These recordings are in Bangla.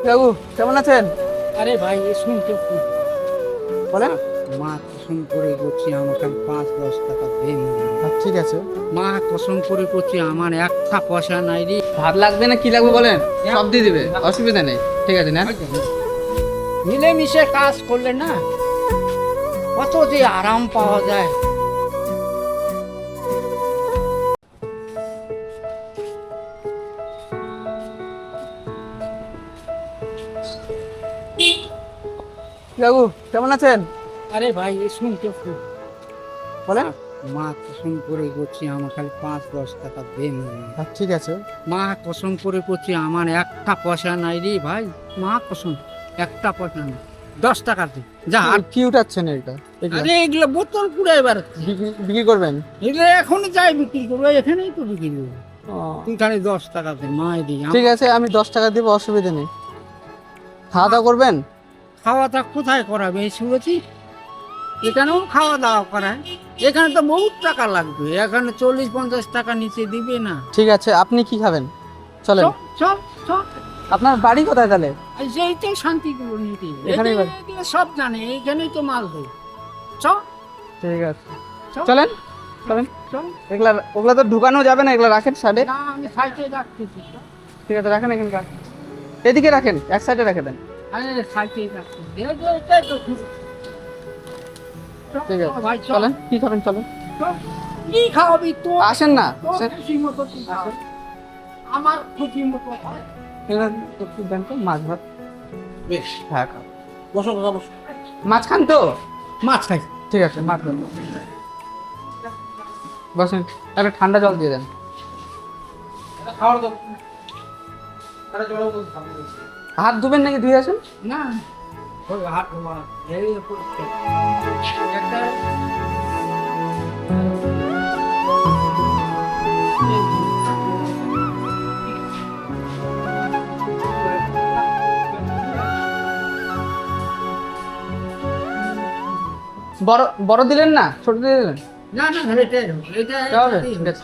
বাবু কেমন আছেন? আরে ভাই শুনতে বলেন। মা কসম করে করছি আমাকে 5-10 টাকা দেন। ঠিক আছে। মা কসম করে করছি আমার একটা পয়সা নাই রে। ভাত লাগবে না কি লাগবে বলেন, সব দিয়ে দিবে, অসুবিধা নেই। ঠিক আছে না? মিলেমিশে কাজ করলে না কত যে আরাম পাওয়া যায়। বাবু কেমন আছেন? আরে ভাই শুনতে বলেন। মা কসম করে করছি আমাকে 5-10 টাকা দেন। ঠিক আছে। মা কসম করে করছি আমার একটা পয়সা নাই রে ভাই। মা কসম একটা পয়সা নেই। 10 টাকা দিন যা। আর কি উঠাচ্ছেন এটা? আরে এগুলো বোতল পুরো এবার বিক্রি করবেন? এগুলো এখনই যাই বিক্রি করবো, এখানেই তো বিক্রি করবো। তুই খালি 10 টাকা দে মাই দিই। ঠিক আছে, আমি 10 টাকা দিব, অসুবিধা নেই। খাওয়া দাওয়া করবেন? খাওয়া দাওয়া কোথায় করাবে এই শুনেছি? এখানেও খাওয়া দাওয়া করায়। এখানে তো বহুত টাকা লাগবে, এখানে 40-50 টাকা নিচে দিবে না। ঠিক আছে, আপনি কি খাবেন? চলেন। চল চল চল। আপনার বাড়ি কোথায় তাহলে? সেই তো শান্তিগুলো নিতে এখানেই বাড়ি? সব জানে, এইখানেই তো মাল দেয়। চল ঠিক আছে, চল। চলেন চলেন। চল। ওগুলা তো ঢুকানো যাবে না, এগুলা রাখেন সাইডে। না আমি সাইডে রাখতেছি। ঠিক আছে, রাখেন এখানকার, এদিকে রাখেন, এক সাইডে রেখে দেন। আরে সাইডে রাখতেছি। এটাই তো ঠিক। চল, ঠিক আছে, চল ভাই চল। চলেন। কি খাবেন চলেন। চল। কি খাওয়াবি তো? আসেন না, তোর খুশি মতো তুই খা। আমার খুশি মতো হয়। একটু দেন তো মাছ ভাত। বেশ হ্যাঁ খাও। বসো কাকা বসো। মাছ খান তো? মাছ খাই। ঠিক আছে, মাছ খান। বসেন, একটা ঠান্ডা জল দিয়ে দেন। খাওয়ার দাও। হাত ধুবেন নাকি? ধুয়ে আসেন। না ওই হাত ধোয়া এই একটা বড় বড় দিলেন না, ছোট দিয়ে দিলেন? না না এটা এটা হবে, ঠিক আছে।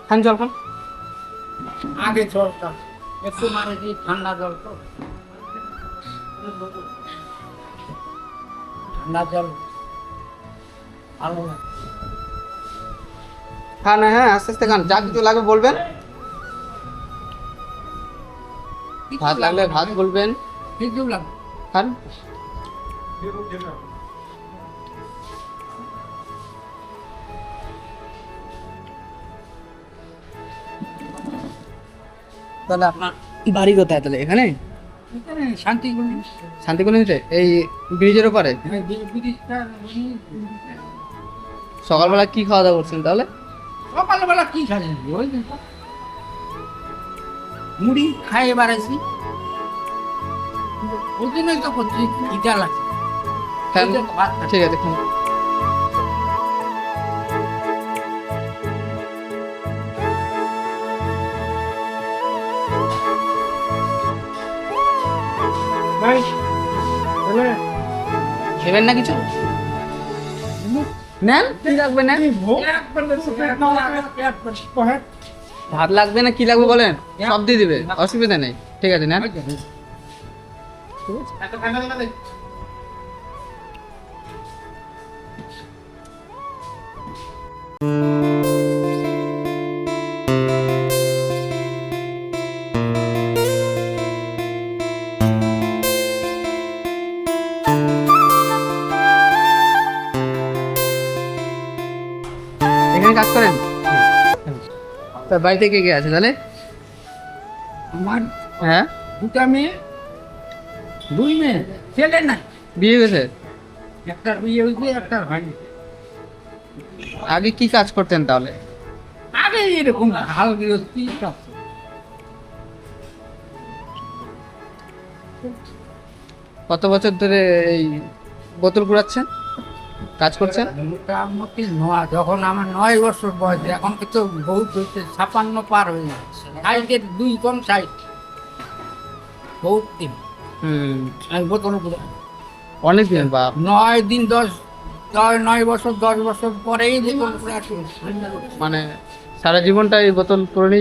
খান, জল খান। আগে জলটা একটু মানে কি ঠান্ডা জল তো, ঠান্ডা জল ভালো না। খান, হ্যাঁ আস্তে আস্তে খান, যা কিছু লাগবে বলবেন। ভাত লাগলে ভাত বলবেন। কিছু লাগবে খান। তাহলে আপনার বাড়ি কোথায় তাহলে? এখানে এখানে শান্তিগুলো শান্তিকুনিতে, এই ব্রিজের ওপারে? সকালবেলা কি খাওয়া দাওয়া করছেন তাহলে? সকালবেলা কি খাই ওই মুড়ি খাই বেড়াইছি, ওই জন্যই তো করছি ইটা লাগছে। খান। এই যে ভাত খাচ্ছি। ঠিক আছে, খান। ভাই তাহলে খেবেন না কিছু? নেন, কি লাগবে নেন। ভাত লাগবে না কি লাগবে বলেন, সব দিয়ে দিবে, অসুবিধা নেই। ঠিক আছে নেন। এখানে কাজ করেন? তা বাড়িতে কে কে আছে তাহলে? আমার হ্যাঁ, দুটা মেয়ে, দুই মেয়ে, ছেলে না। বিয়ে গেছে? একটা বিয়ে হয়েছে, একটা হয়নি। আগে কি কাজ করতেন তাহলে? আগে এরকম হাল গৃহস্থী সব। কত বছর ধরে এই বোতল কুড়াচ্ছেন, কাজ করছেন? মোটামুটি যখন আমার 9 বছর বয়স, এখন কিন্তু বহুত হয়েছে, 56 পার হয়ে যাচ্ছে। সাইডের 2 কম সাইড বহুত দিন আমি বোতল পুরো অনেক দিন বা 9 দিন 9 বছর 10 বছর পরেই বোতল পুরো মানে সারা জীবনটা এই বোতল করে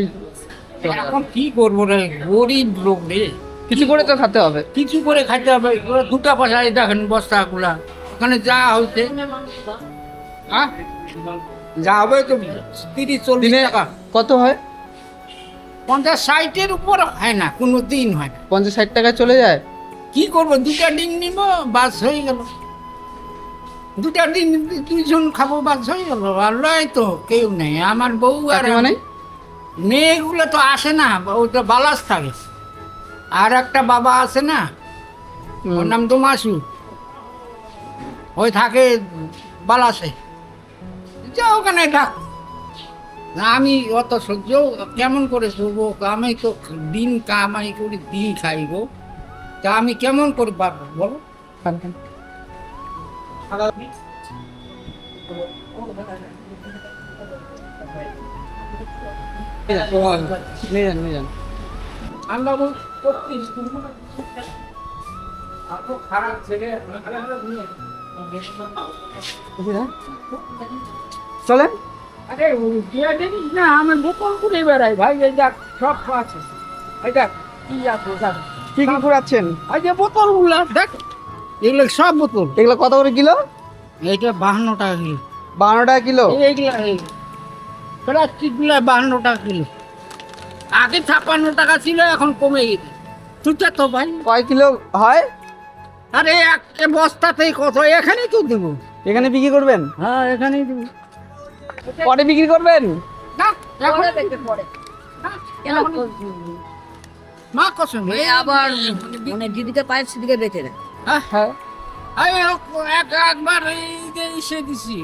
করতে হবে। এখন কি করবো রে, গরিব লোক রে, কিছু করে তো খেতে হবে। কিছু করে খাইতে হবে। ওরা দুটা পয়সায় দেখেন বস্তাগুলা, ওখানে যা হয়েছে, হ্যাঁ যা হবে তো 30-40 দিনে টাকা, কত হয়? 50-60-এর উপর হয় না, কোনো দিন হয় না। 50-60 টাকায় চলে যায়। কি করবো, দুটা ডিম নিব, বাস হয়ে গেল। দুটা ডিম 2 জন খাবো, বাস হয়ে গেল। আর নয় তো কেউ নেই, আমার বউ আর মানে মেয়েগুলো তো আসে না, ওটা বালাস থাকে। আর একটা বাবা আছে না, ওর নাম দোমাসু, ওই থাকে বালাসে, যা ওখানে ডাক। না, আমি অত সহ্য কেমন করে করবো? আমি তো দিন কামাই করে দিন খাইব, তা আমি কেমন করে পারবো বলো? নিয়ে যান, নিয়ে যান। আমরা করতিস খারাপ ছেলে। চলেন। আরে দিয়া দেখিস না, আমি বোতল করে বেড়াই ভাই। এই দেখ সব আছে, এই দেখ কি আছে, দেখ কি কি ঘুরাচ্ছেন? এই যে বোতল গুলা দেখ, এগুলো সব বোতল। এগুলো কত করে কিলো? এইটা 52 টাকা কিলো। 52 টাকা কিলো? এইগুলা প্লাস্টিক গুলা 52 টাকা কিলো। আগে 56 টাকা ছিল, এখন কমে গেছে। তুই তো ভাই, কয় কিলো হয়? আরে এক বস্তাতেই কত, এখানেই তো দেবো। এখানে বিক্রি করবেন? হ্যাঁ এখানেই দেবো। পরে বিক্রি করবেন? না, এখন মা কসম আবার মানে যেদিকে পায় সেদিকে বেঁচে না। হ্যাঁ। একবার এই যে ইসে দিছি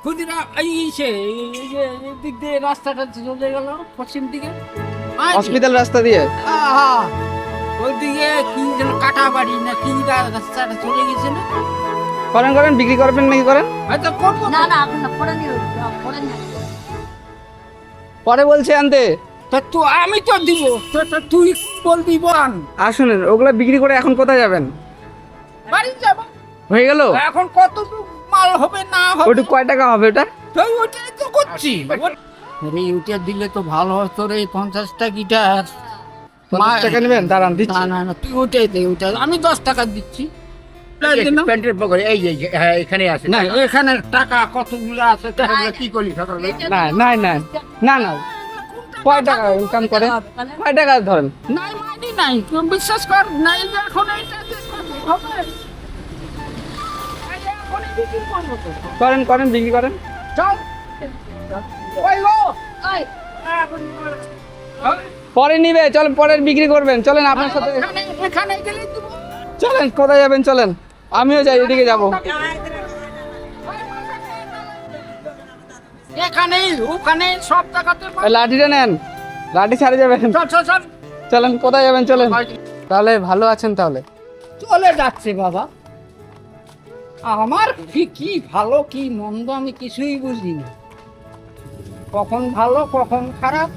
খুদিরা, এই ইসে এই যে এদিক দিয়ে রাস্তাটা চলে গেল পশ্চিম দিকে, হসপিটাল রাস্তা দিয়ে। ওইদিকে কি যেন কাটা বাড়ি না কি রাস্তাটা চলে গেছে না, করেন করেন, বিক্রি করবেন নাকি করেন? হয়তো করবো না না। না আপনি না পড়ে নিয়ে পড়ে নিয়ে পরে বলছে আনতে। তা তো আমি তো দিব, তো তুই বলবি বল। আসুন, ওগুলা বিক্রি করে এখন কোথায় যাবেন? বাড়ি যাবো। হয়ে গেল? এখন কতটুকু মাল হবে না হবে, ওটু কয় টাকা হবে ওটা? তুই ওটাই তো করছি। রে ওটা দিলে তো ভালো হতো রে, 50 টাকা। 50 টাকা নেবেন? দাঁড়ান দিচ্ছি। না না না, তুই ওটাই দে, ওটা আমি 10 টাকা দিচ্ছি। প্যান্টের পকেটে এই যে হ্যাঁ এখানে আছে না এখানে টাকা কতগুলো আছে, টাকাগুলো কি করলি সকালে? না না না না না, কয় টাকা ইনকাম করে? কয় টাকা ধরেন? নাই মাইনি নাই, তুই বিশ্বাস কর। নাই যে এখন এইটা যে হবে, এই এখনই বিক্রি করবো তো। করেন করেন, বিক্রি করেন। চল ওই গো, ওই পরে নিবে, চলেন পরে বিক্রি করবেন। চলেন আপনার সাথে, এখানে গেলেই দেবো। চলেন কোথায় যাবেন চলেন, আমিও যাই, এদিকে যাবো। এখানে ওখানে সব টাকাতে এই লাঠিটা নেন, লাঠি ছাড়ে যাবেন। চল চল চল। চলেন কোথায় যাবেন চলেন। তাহলে ভালো আছেন তাহলে? চলে যাচ্ছে বাবা, আমার কি ভালো কি মন্দ আমি কিছুই বুঝি না, কখন ভালো কখন খারাপ।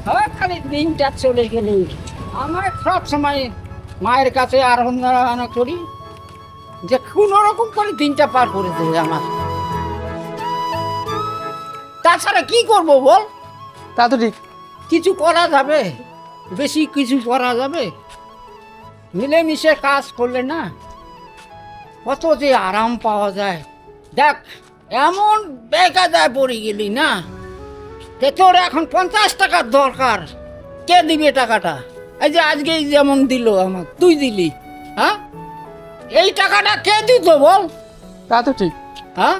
হ্যাঁ খালি দিনটা চলে গেলে আমার সব সময় মায়ের কাছে আরাধনা করি যে কোনো রকম করে দিনটা পার করে দেবে আমার। তাছাড়া কি করব বল? তা তো ঠিক। কিছু করা যাবে? বেশি কিছু করা যাবে? মিলেমিশে কাজ করলে না কত যে আরাম পাওয়া যায়। দেখ এমন বেকায়দায় পড়ে গেলি না, যে তোর এখন 50 টাকার দরকার, কে দিবে টাকাটা? এই যে আজকে যেমন দিল আমার, তুই দিলি, হ্যাঁ এই টাকাটা কে দিত বল? তা তো ঠিক। হ্যাঁ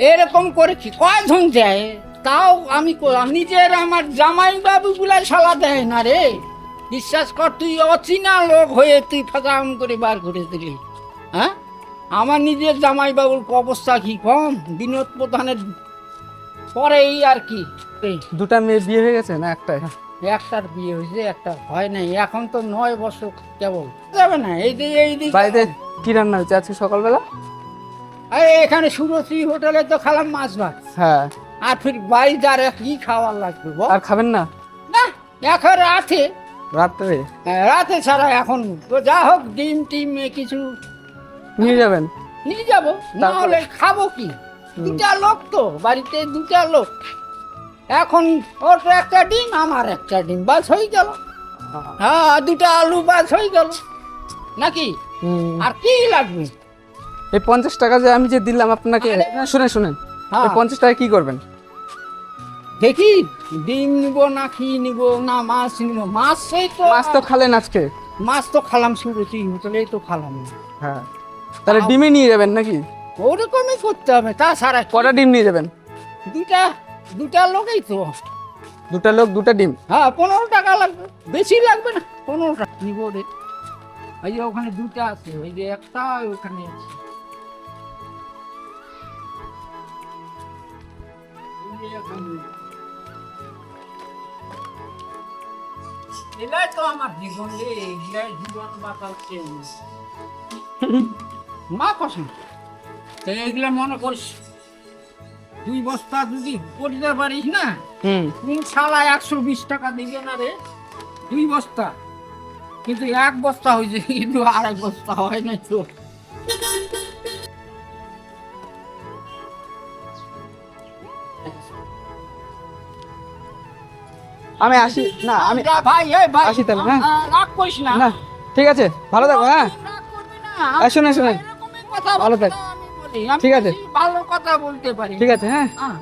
এরকম করে কি কয়জন দেয়? তাও আমি নিজের আমার জামাই বাবু গুলাই সালা দেয় না রে। বিশ্বাস কর, তুই অচেনা লোক হয়ে তুই ফাঁকাম করে বার করে দিলি। হ্যাঁ আমার নিজের জামাই বাবুর অবস্থা কি কম? বিনোদ প্রধানের পরেই আর কি, এই দুটা মেয়ে বিয়ে হয়ে গেছে না একটাই? একটার বিয়ে হয়েছে, একটা হয় নাই। এখন তো 9 বছর কেবল যাবে না। এই দিক বাড়িতে কি রান্না হয়েছে আজকে সকালবেলা? আরে এখানে সুরশ্রী হোটেলে তো খেলাম মাছ ভাত, হ্যাঁ। আর ফির বাড়ি যারে কি খাওয়ার লাগবে বল? আর খাবেন না না এখন রাতে, রাত্রে? রাতে ছাড়া এখন তো যা হোক ডিম টিম কিছু নিয়ে যাবেন? নিয়ে যাবো, না তারপরে? হলে খাবো কি? দুটা লোক তো বাড়িতে, দুটা লোক। এখন ওর তো একটা ডিম আমার একটা ডিম বাস হয়ে গেল। হ্যাঁ, দুটা আলু বাস হয়ে গেল নাকি? আর কি লাগবে? এই 50 টাকা যে আমি যে দিলাম আপনাকে, শুনেন শুনেন, হ্যাঁ। এই 50 টাকা কি করবেন? দেখি ডিম নিব না কি নিব না মাছ নিব। মাছ সেই তো মাছ তো খালেন আজকে। মাছ তো খালাম শুরুতে, হোটেলেই তো খালাম। হ্যাঁ, তাহলে ডিমই নিয়ে যাবেন নাকি? ওরকমই করতে হবে, তাছাড়া কি? কটা ডিম নিয়ে যাবেন? দুটা লোকই তো। দুটা লোক দুটা ডিম। হ্যাঁ, 15 টাকা লাগবে, বেশি লাগবে না, 15 টাকা নিব রে। এই যে ওখানে দুটা আছে, ওই যে একটা ওখানে আছে। এই যে ওখানে। এলাই তো আমার জীবন রে, এলাই জীবন বাঁচাচ্ছে। মা কসম, এগুলা মনে করিস 2 বস্তা যদি করতে পারিস না, কোন শালা 120 টাকা দিবে না রে? 2 বস্তা, কিন্তু 1 বস্তা হয়েছে, কিন্তু 2.5 বস্তা হয় না তো। আমি আসি না, আমি ভাই, এই ভাই, আসি তাহলে, হ্যাঁ? রাগ করিস না। না, ঠিক আছে, ভালো থাকো। হ্যাঁ, রাগ করবি না। শুনেন শুনেন, এরকমই কথা ভালো বলতে থাক। আমি বলি, আমি ঠিক আছে। বেশি ভালো কথা বলতে পারি। ঠিক আছে, হ্যাঁ। হ্যাঁ।